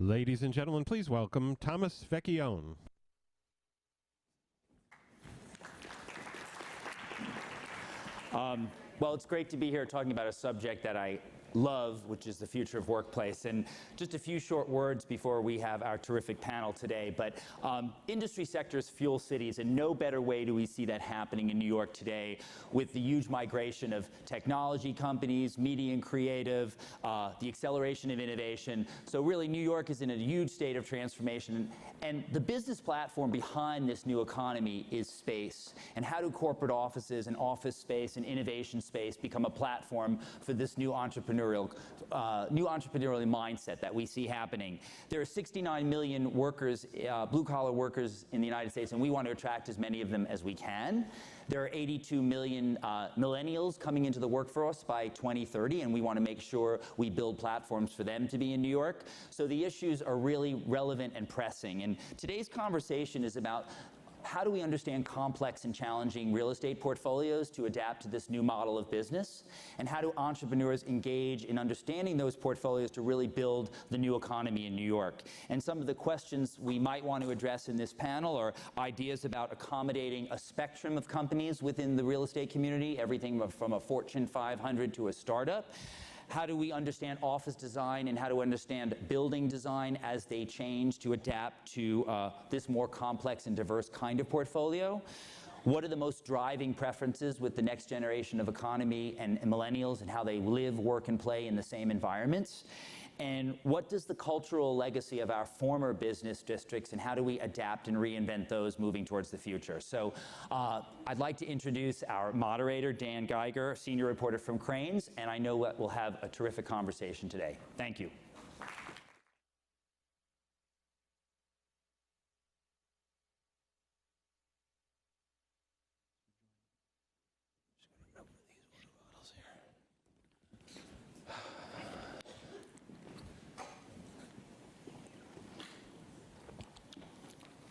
Ladies and gentlemen, please welcome Thomas Vecchione. Well, it's great to be here talking about a subject that I love, which is the future of workplace. And just a few short words before we have our terrific panel today. But industry sectors fuel cities, and no better way do we see that happening in New York today with the huge migration of technology companies, media and creative, the acceleration of innovation. So really, New York is in a huge state of transformation. And the business platform behind this new economy is space. And how do corporate offices and office space and innovation space become a platform for this new entrepreneurial mindset that we see happening? There are 69 million workers, blue-collar workers in the United States, and we want to attract as many of them as we can. There are 82 million millennials coming into the workforce by 2030, and we want to make sure we build platforms for them to be in New York. So the issues are really relevant and pressing. And today's conversation is about how do we understand complex and challenging real estate portfolios to adapt to this new model of business? And how do entrepreneurs engage in understanding those portfolios to really build the new economy in New York? And some of the questions we might want to address in this panel are ideas about accommodating a spectrum of companies within the real estate community, everything from a Fortune 500 to a startup. How do we understand office design and how to understand building design as they change to adapt to this more complex and diverse kind of portfolio? What are the most driving preferences with the next generation of economy and millennials and how they live, work, and play in the same environments? And what does the cultural legacy of our former business districts and how do we adapt and reinvent those moving towards the future? So I'd like to introduce our moderator, Dan Geiger, senior reporter from Crain's, and I know that we'll have a terrific conversation today. Thank you.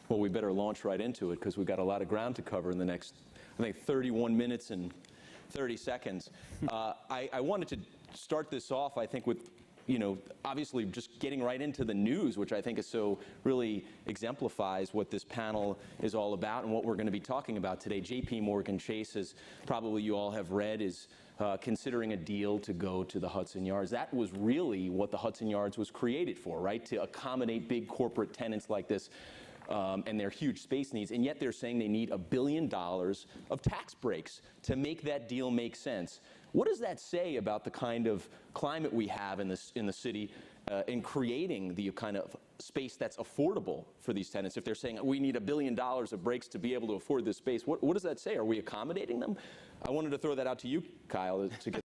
Well, we better launch right into it because we've got a lot of ground to cover in the next, I think, 31 minutes and 30 seconds. I wanted to start this off, I think, with, obviously just getting right into the news, which I think is so really exemplifies what this panel is all about and what we're going to be talking about today. J.P. Morgan Chase, as probably you all have read, is considering a deal to go to the Hudson Yards. That was really what the Hudson Yards was created for, right? To accommodate big corporate tenants like this. And their huge space needs, and yet they're saying they need $1 billion of tax breaks to make that deal make sense. What does that say about the kind of climate we have in the city in creating the kind of space that's affordable for these tenants? If they're saying we need $1 billion of breaks to be able to afford this space, what does that say? Are we accommodating them? I wanted to throw that out to you, Kyle, to get